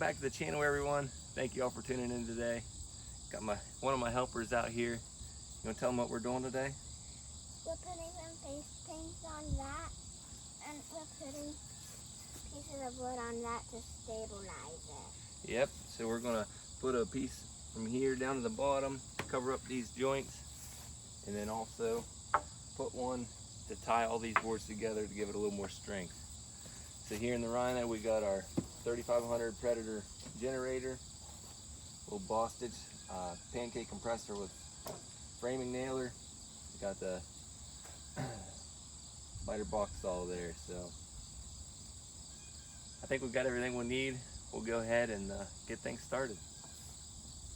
back to the channel, everyone. Thank you all for tuning in today. Got one of my helpers out here. You want to tell them what we're doing today? We're putting some face paints on that, and we're putting pieces of wood on that to stabilize it. Yep, so we're going to put a piece from here down to the bottom, cover up these joints, and then also put one to tie all these boards together to give it a little more strength. So here in the Rhino, we got our 3500 Predator generator, little Bostitch pancake compressor with framing nailer. We got the spider box saw there. So I think we've got everything we need. We'll go ahead and get things started.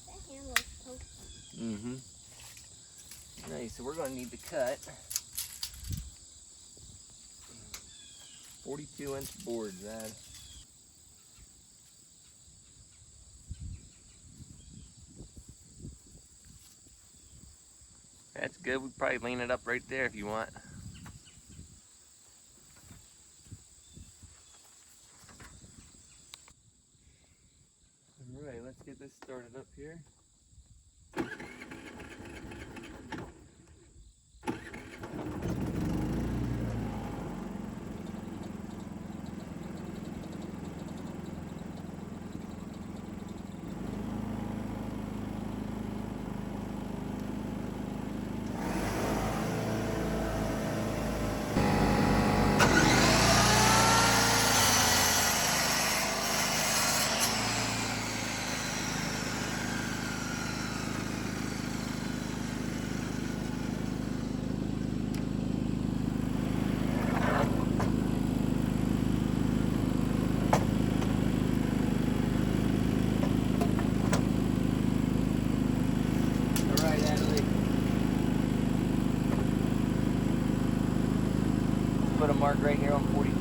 That handle's pokey. Nice, so we're going to need to cut 42-inch boards. That's good. We'd probably lean it up right there if you want. Alright, let's get this started up here. Put a mark right here on 42.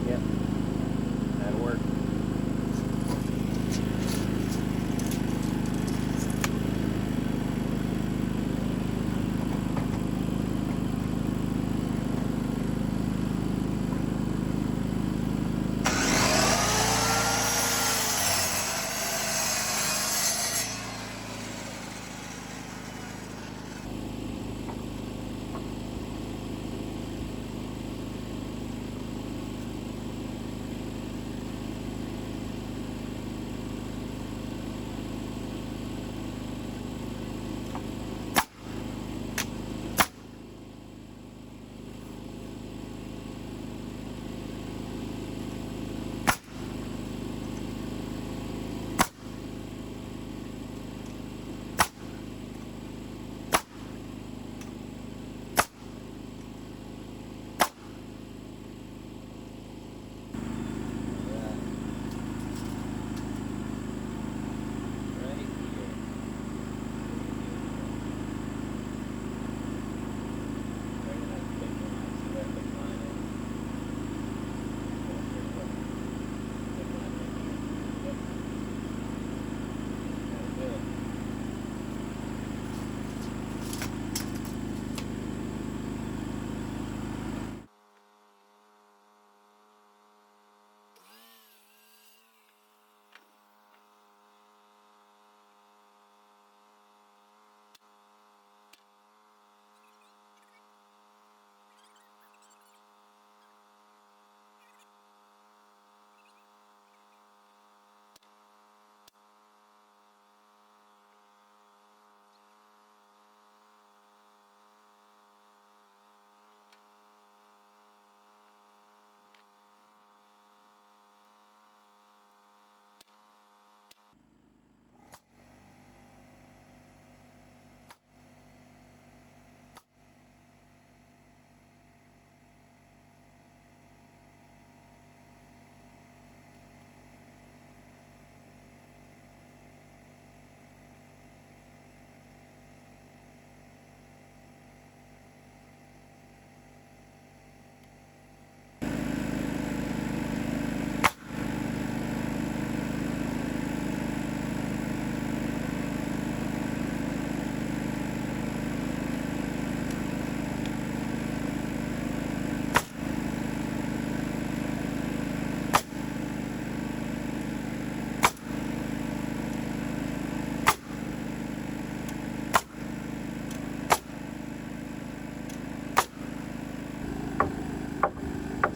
Yep, that'll work.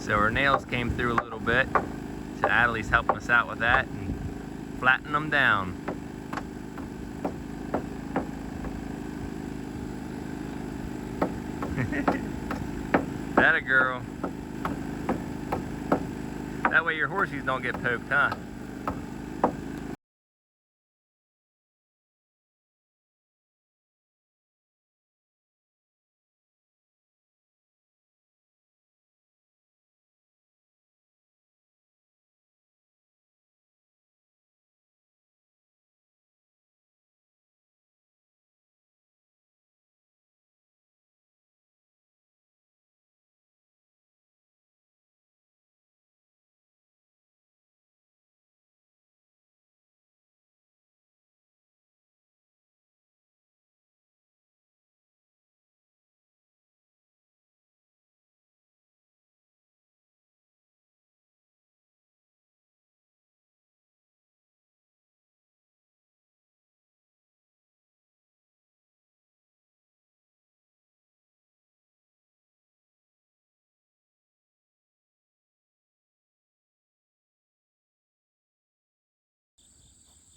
So our nails came through a little bit. So Adelie's helping us out with that and flatten them down. That a girl. That way your horsies don't get poked, huh?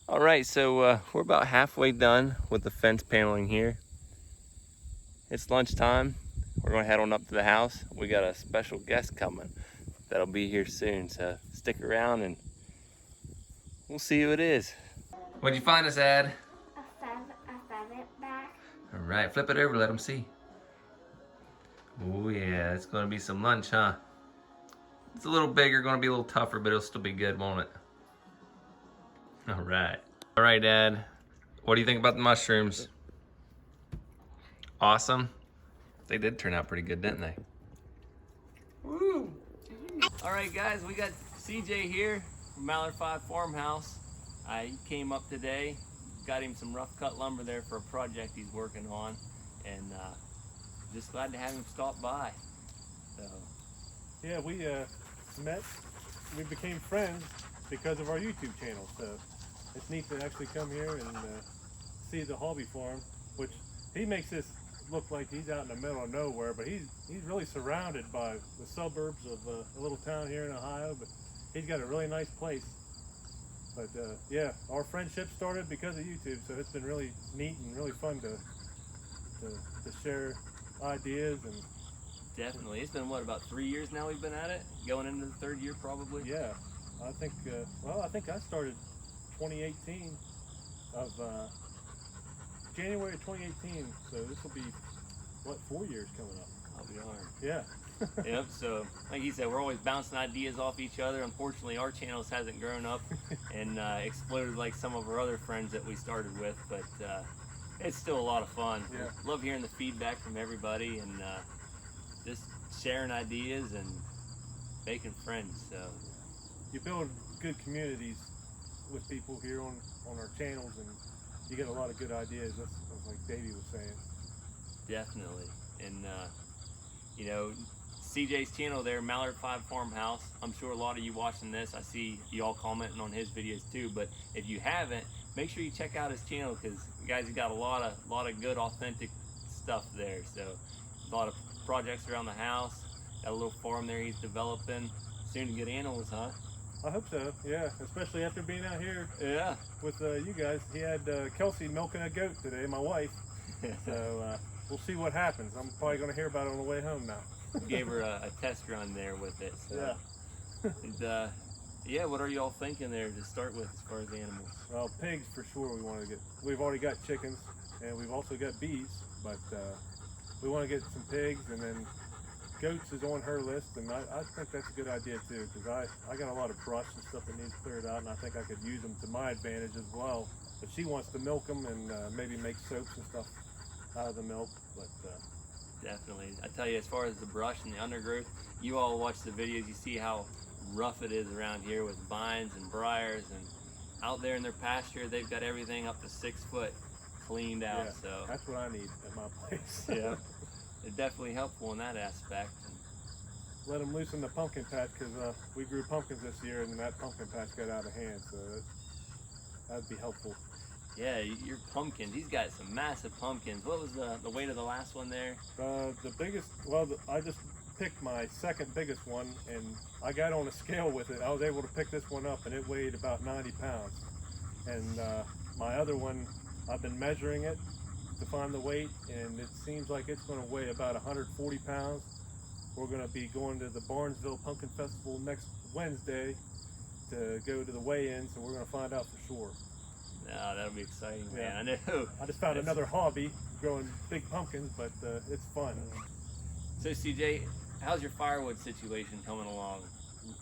All right, so we're about halfway done with the fence paneling here. It's lunchtime. We're gonna head on up to the house. We got a special guest coming that'll be here soon, so stick around and we'll see who it is. What'd you find us, Ad? A feather back. All right, flip it over, let them see. Oh yeah, it's gonna be some lunch, huh? It's a little bigger, gonna be a little tougher, but it'll still be good, won't it? All right. All right, Dad. What do you think about the mushrooms? Awesome. They did turn out pretty good, didn't they? Woo! All right, guys, we got CJ here from Mallard 5 Farmhouse. He came up today, got him some rough cut lumber there for a project he's working on, and just glad to have him stop by. So. Yeah, we met, we became friends because of our YouTube channel, so it's neat to actually come here and see the hobby farm, which he makes this look like he's out in the middle of nowhere, but he's really surrounded by the suburbs of a little town here in Ohio, but he's got a really nice place. But yeah, our friendship started because of YouTube, so it's been really neat and really fun to share ideas. And Definitely. It's been, what, about 3 years now we've been at it? Going into the third year, probably? yeah, I think, well, I think I started 2018 of January of 2018, so this will be, what, 4 years coming up. I'll be darned. Yeah. Yep, so like he said, we're always bouncing ideas off each other. Unfortunately, our channels hasn't grown up and exploded like some of our other friends that we started with, but it's still a lot of fun. Yeah. Love hearing the feedback from everybody and just sharing ideas and making friends. So You build good communities with people here on our channels, and you get a lot of good ideas. That's like Davey was saying. definitely. And you know, CJ's channel there, Mallard 5 Farmhouse. I'm sure a lot of you watching this, I see you all commenting on his videos too. But if you haven't, make sure you check out his channel because guys, he got a lot of good, authentic stuff there. So a lot of projects around the house. Got a little farm there he's developing. Soon to get animals, huh? I hope so. Yeah, especially after being out here Yeah. with you guys. He had Kelsey milking a goat today, my wife. So we'll see what happens. I'm probably going to hear about it on the way home now. Gave her a test run there with it. So. Yeah. And, yeah, what are y'all thinking there to start with as far as animals? Well, pigs for sure we want to get. We've already got chickens, and we've also got bees, but we want to get some pigs, and then goats is on her list, and I think that's a good idea too, because I got a lot of brush and stuff that needs cleared out, and I think I could use them to my advantage as well. But she wants to milk them and maybe make soaps and stuff out of the milk, but Definitely. I tell you, as far as the brush and the undergrowth, you all watch the videos, you see how rough it is around here with vines and briars, and out there in their pasture, they've got everything up to 6 foot cleaned out. yeah, So that's what I need at my place. yeah, it's definitely helpful in that aspect. Let them loose in the pumpkin patch, because we grew pumpkins this year, and that pumpkin patch got out of hand, so that'd be helpful. Yeah, your pumpkins, he's got some massive pumpkins. What was the weight of the last one there? The biggest, well, I just picked my second biggest one, and I got on a scale with it. I was able to pick this one up, and it weighed about 90 pounds. And my other one, I've been measuring it to find the weight, and it seems like it's going to weigh about 140 pounds. We're going to be going to the Barnesville Pumpkin Festival next Wednesday to go to the weigh-in, so we're going to find out for sure. No, that'll be exciting, Yeah. man. I know. I just found another hobby, growing big pumpkins, but it's fun. So CJ, how's your firewood situation coming along?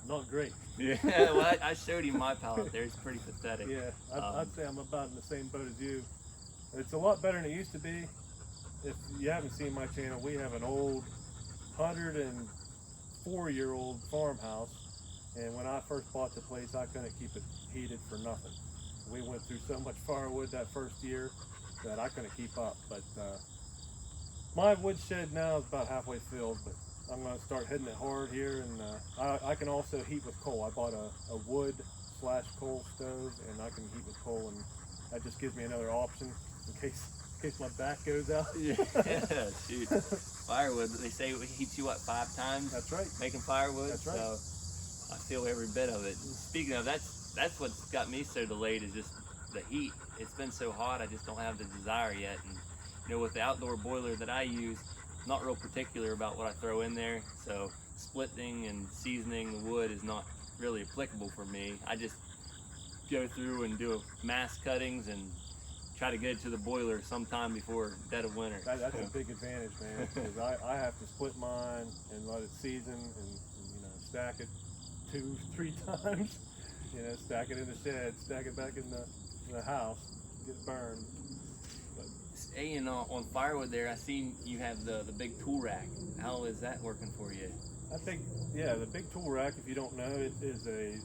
Not great. Yeah, well, I showed him my pile out there. It's pretty pathetic. Yeah, I'd say I'm about in the same boat as you. It's a lot better than it used to be. If you haven't seen my channel, we have an old 104-year-old farmhouse, and when I first bought the place, I couldn't keep it heated for nothing. We went through so much firewood that first year that I couldn't keep up. But my woodshed now is about halfway filled, but I'm going to start hitting it hard here, and I can also heat with coal. I bought a wood/coal stove, and I can heat with coal, and that just gives me another option in case my back goes out. Yeah, shoot. Firewood, they say it heats you, what, 5 times? That's right. Making firewood? That's right. So I feel every bit of it. Speaking of, that's what's got me so delayed is just the heat. It's been so hot, I just don't have the desire yet. And you know, with the outdoor boiler that I use, I'm not real particular about what I throw in there. So splitting and seasoning the wood is not really applicable for me. I just go through and do mass cuttings and try to get it to the boiler sometime before dead of winter. That's a big advantage, man, because I have to split mine and let it season and stack it 2-3 times. Stack it in the shed, stack it back in the house, get it burned. But staying on firewood there, I seen you have the big tool rack. How is that working for you? I think, yeah, the big tool rack, if you don't know, it's a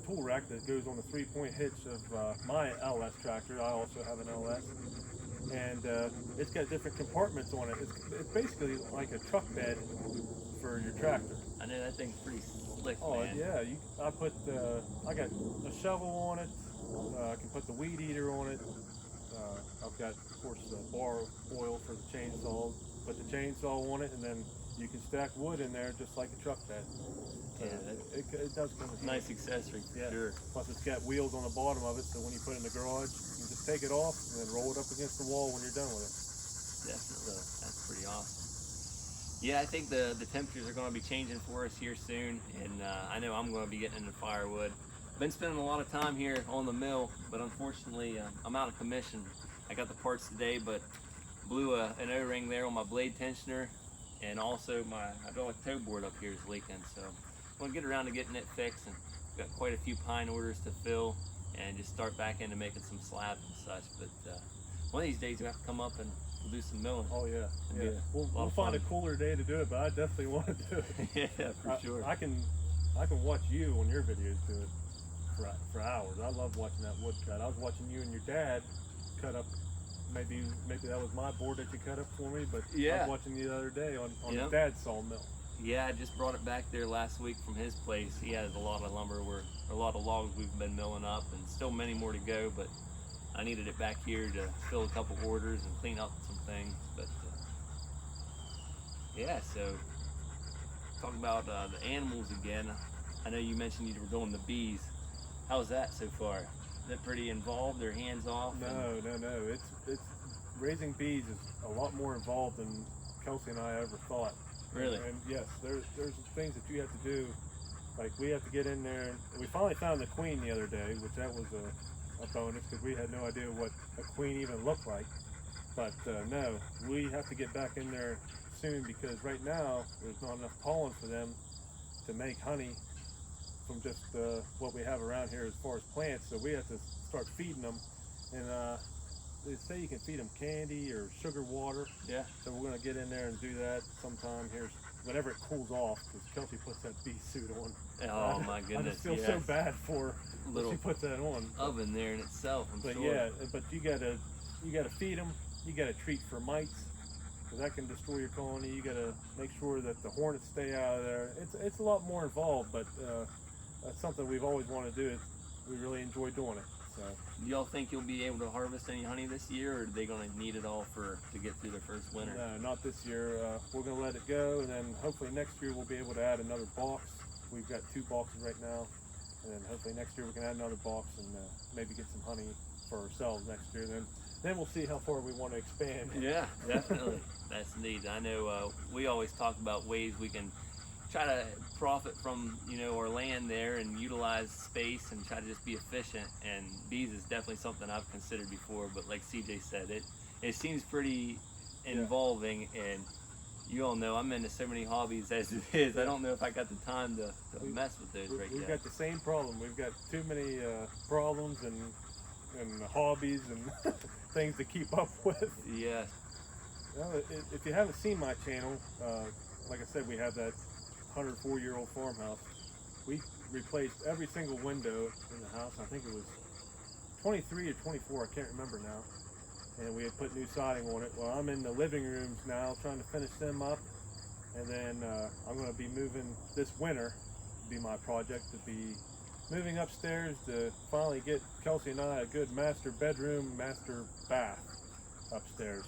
tool rack that goes on the 3-point hitch of my LS tractor. I also have an LS, and it's got different compartments on it. It's basically like a truck bed for your tractor. I know that thing's pretty slick, Oh man. yeah, I got a shovel on it. I can put the weed eater on it. I've got, of course, bar oil for the chainsaw. Put the chainsaw on it, and then you can stack wood in there just like a truck bed. Yeah, It does come with nice accessory, for sure. Plus it's got wheels on the bottom of it, so when you put it in the garage, you can just take it off and then roll it up against the wall when you're done with it. Definitely, that's pretty awesome. Yeah, I think the temperatures are going to be changing for us here soon, and I know I'm going to be getting into firewood. Been spending a lot of time here on the mill, but unfortunately I'm out of commission. I got the parts today, but blew an O-ring there on my blade tensioner, and also my hydraulic toe board up here is leaking, so I'm going to get around to getting it fixed, and got quite a few pine orders to fill and just start back into making some slabs and such. But one of these days we have to come up and we'll do some milling. Oh yeah, It'll be yeah. a lot We'll of find a fun. cooler day to do it, but I definitely want to do it. Yeah, for sure. I can watch you on your videos do it for hours. I love watching that wood cut. I was watching you and your dad cut up. Maybe that was my board that you cut up for me, but I Yeah. was watching you the other day on Yep. your dad's sawmill. Yeah, I just brought it back there last week from his place. He has a lot of lumber, a lot of logs we've been milling up, and still many more to go, but I needed it back here to fill a couple orders and clean up some things. But yeah, so talking about the animals again, I know you mentioned you were doing the bees. How's that so far? Is it pretty involved? They're hands off? No. It's raising bees is a lot more involved than Kelsey and I ever thought. Really? And yes, there's things that you have to do. Like we have to get in there. We finally found the queen the other day, which that was a bonus because we had no idea what a queen even looked like. But no, we have to get back in there soon because right now there's not enough pollen for them to make honey from just what we have around here as far as plants. So we have to start feeding them, and they say you can feed them candy or sugar water. Yeah. So we're gonna get in there and do that sometime here whenever it cools off, because Kelsey puts that bee suit on. Oh my I goodness. just feel yeah. so bad for her when Little she puts that on. oven there in itself, I'm But sure. yeah, but you gotta feed them. You gotta treat for mites, because that can destroy your colony. You gotta make sure that the hornets stay out of there. It's a lot more involved, but that's something we've always wanted to do. We really enjoy doing it. So Do y'all think you'll be able to harvest any honey this year, or are they going to need it all to get through their first winter? no, not this year. We're going to let it go, and then hopefully next year we'll be able to add another box. We've got 2 boxes right now, and then hopefully next year we can add another box and maybe get some honey for ourselves next year. Then we'll see how far we want to expand. Yeah, definitely. That's neat. I know we always talk about ways we can try to profit from our land there and utilize space and try to just be efficient. And bees is definitely something I've considered before. But like CJ said, it seems pretty involving, and you all know I'm into so many hobbies as it is. I don't know if I got the time to mess with those right We've yet. got the same problem. We've got too many problems and hobbies and things to keep up with. Yeah. Well, if you haven't seen my channel, like I said, we have that 104-year-old farmhouse. We replaced every single window in the house. I think it was 23 or 24, I can't remember now. And we had put new siding on it. Well, I'm in the living rooms now trying to finish them up. And then I'm going to be moving this winter, be my project, to be moving upstairs to finally get Kelsey and I a good master bedroom, master bath upstairs.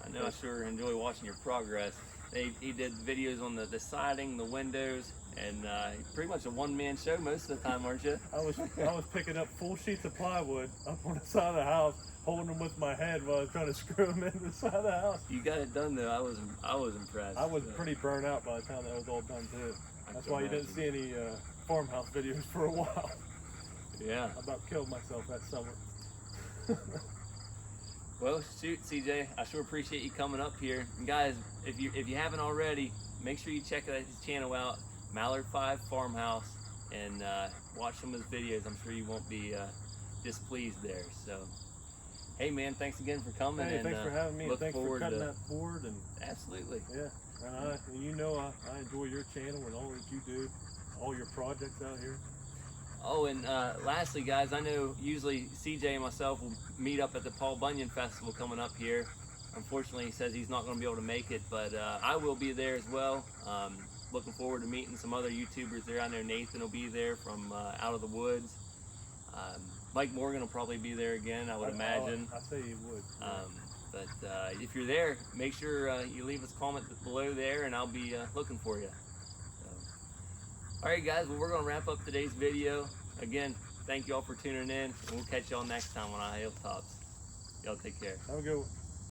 I know, I sure enjoy watching your progress. He did videos on the siding, the windows, and pretty much a one-man show most of the time, aren't you? I was picking up full sheets of plywood up on the side of the house, holding them with my head while I was trying to screw them into the side of the house. You got it done though. I was impressed. I was pretty burnt out by the time that was all done too. That's why you didn't see any farmhouse videos for a while. Yeah. I about killed myself that summer. Well, shoot, CJ, I sure appreciate you coming up here. And guys, if you haven't already, make sure you check his channel out, Mallard 5 Farmhouse, and watch some of his videos. I'm sure you won't be displeased there. So, hey man, thanks again for coming. Hey, and thanks for having me. Look Thanks for forward cutting to, that board. And absolutely. yeah, and I enjoy your channel and all that you do, all your projects out here. Oh, and lastly, guys, I know usually CJ and myself will meet up at the Paul Bunyan Festival coming up here. Unfortunately, he says he's not going to be able to make it, but I will be there as well. Looking forward to meeting some other YouTubers there. I know Nathan will be there from Out of the Woods. Mike Morgan will probably be there again, I would imagine. I say he would. But if you're there, make sure you leave us a comment below there, and I'll be looking for you. Alright guys, well, we're going to wrap up today's video. Again, thank you all for tuning in, and we'll catch y'all next time on Hilltops. Y'all take care. Have a good one.